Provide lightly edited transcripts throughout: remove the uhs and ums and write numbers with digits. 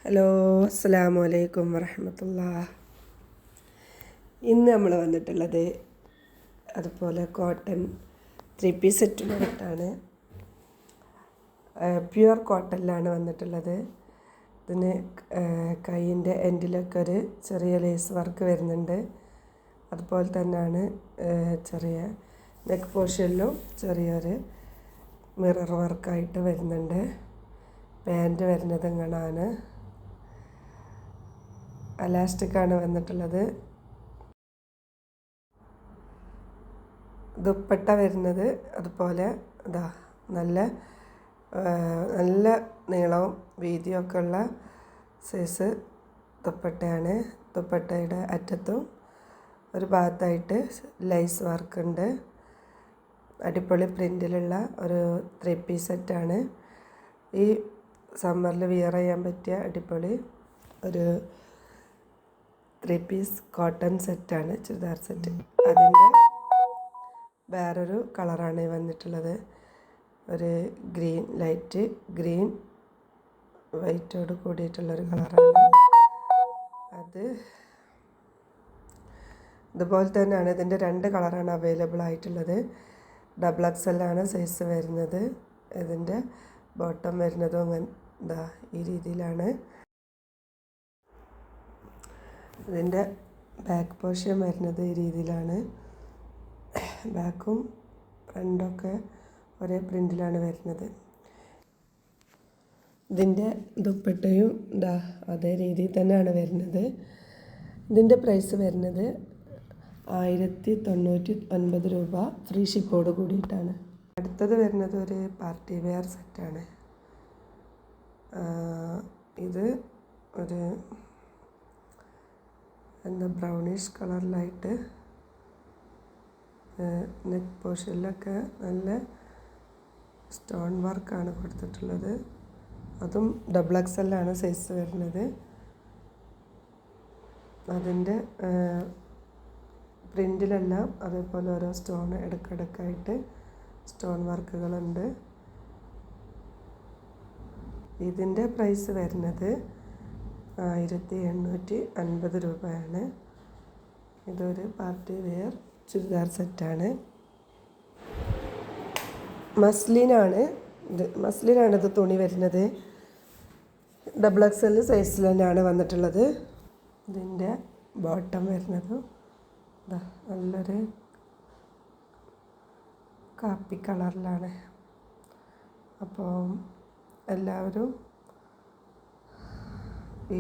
Hello, അസ്സലാമു അലൈക്കും വറഹ്മത്തുള്ളാഹി. ഇന്ന് നമ്മൾ വന്നിട്ടുള്ളത് അതുപോലെ കോട്ടൺ 3-piece സെറ്റുമായിട്ടാണ്. പ്യുവർ കോട്ടണിലാണ് വന്നിട്ടുള്ളത്. ഇതിന് കൈയിൻ്റെ എൻഡിലൊക്കെ ഒരു ചെറിയ ലേസ് വർക്ക് വരുന്നുണ്ട്. അതുപോലെ തന്നെയാണ് ചെറിയ നെക്ക് പോർഷനിലും ചെറിയൊരു മിറർ വർക്കായിട്ട് വരുന്നുണ്ട്. പാൻറ്റ് വരുന്നത് ഇങ്ങനെയാണ്. അലാസ്റ്റിക്കാണ് വന്നിട്ടുള്ളത്. ദുപ്പട്ട വരുന്നത് അതുപോലെ ഇതാ നല്ല നീളവും വീതിയൊക്കെ ഉള്ള സൈസ് ദുപ്പട്ടയാണ്. ദുപ്പട്ടയുടെ അറ്റത്തും ഒരു ഭാഗത്തായിട്ട് ലൈസ് വർക്കുണ്ട്. അടിപൊളി പ്രിൻറ്റിലുള്ള ഒരു 3-piece സെറ്റാണ്. ഈ സമ്മറിൽ വിയർ ചെയ്യാൻ പറ്റിയ അടിപൊളി ഒരു 3-piece കോട്ടൺ സെറ്റാണ്, ചുരിദാർ സെറ്റ്. അതിൻ്റെ വേറൊരു കളറാണ് വന്നിട്ടുള്ളത്. ഒരു ഗ്രീൻ, ലൈറ്റ് ഗ്രീൻ വൈറ്റോട് കൂടിയിട്ടുള്ളൊരു കളറാണ് അത്. ഇതുപോലെ തന്നെയാണ് ഇതിൻ്റെ 2 കളറാണ് അവൈലബിൾ ആയിട്ടുള്ളത്. XXL ആണ് സൈസ് വരുന്നത്. ഇതിൻ്റെ ബോട്ടം വരുന്നതും എന്താ ഈ രീതിയിലാണ്. ഇതിൻ്റെ ബാക്ക് പോർഷൻ വരുന്നത് ഈ രീതിയിലാണ്. ബാക്കും ഫ്രണ്ടൊക്കെ ഒരേ പ്രിൻറ്റിലാണ് വരുന്നത്. ഇതിൻ്റെ ദുപ്പട്ടയും ഇതാ അതേ രീതിയിൽ തന്നെയാണ് വരുന്നത്. ഇതിൻ്റെ പ്രൈസ് വരുന്നത് 1099 രൂപ, ഫ്രീ ഷിപ്പോട് കൂടിയിട്ടാണ്. അടുത്തത് വരുന്നത് ഒരു പാർട്ടി വെയർ സെറ്റാണ്. ഇത് ഒരു ബ്രൗണിഷ് കളറിലായിട്ട് നെക്ക് പോർഷനിലൊക്കെ നല്ല സ്റ്റോൺ വർക്കാണ് കൊടുത്തിട്ടുള്ളത്. അതും XXL ആണ് സൈസ് വരുന്നത്. അതിൻ്റെ പ്രിൻറ്റിലെല്ലാം അതേപോലെ ഓരോ സ്റ്റോൺ ഇടയ്ക്കിടയ്ക്കായിട്ട് സ്റ്റോൺ വർക്കുകളുണ്ട്. ഇതിൻ്റെ പ്രൈസ് വരുന്നത് 1850 രൂപയാണ്. ഇതൊരു പാർട്ടി വെയർ ചുരിദാർ സെറ്റാണ്. മസ്ലിനാണ് ഇത് തുണി വരുന്നത്. XXL സൈസിൽ തന്നെയാണ് വന്നിട്ടുള്ളത്. ഇതിൻ്റെ ബോട്ടം വരുന്നത് നല്ലൊരു കാപ്പി കളറിലാണ്. അപ്പോൾ എല്ലാവരും ഈ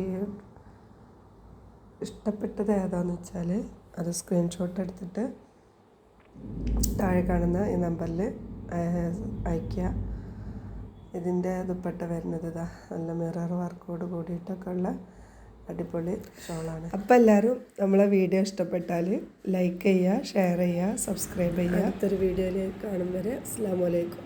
ഇഷ്ടപ്പെട്ടത് ഏതാണെന്ന് വെച്ചാൽ അത് സ്ക്രീൻഷോട്ട് എടുത്തിട്ട് താഴെ കാണുന്ന ഈ നമ്പറിൽ അയയ്ക്കുക. ഇതിൻ്റെ ദുപ്പട്ട വരുന്നത് ഇതാ നല്ല മിറർ വർക്കോട് കൂടിയിട്ടൊക്കെ ഉള്ള അടിപൊളി ഷോളാണ്. അപ്പോൾ എല്ലാവരും നമ്മളെ വീഡിയോ ഇഷ്ടപ്പെട്ടാൽ ലൈക്ക് ചെയ്യുക, ഷെയർ ചെയ്യുക, സബ്സ്ക്രൈബ് ചെയ്യുക. അടുത്തൊരു വീഡിയോയിൽ കാണും വരെ അസ്സലാമു അലൈക്കും.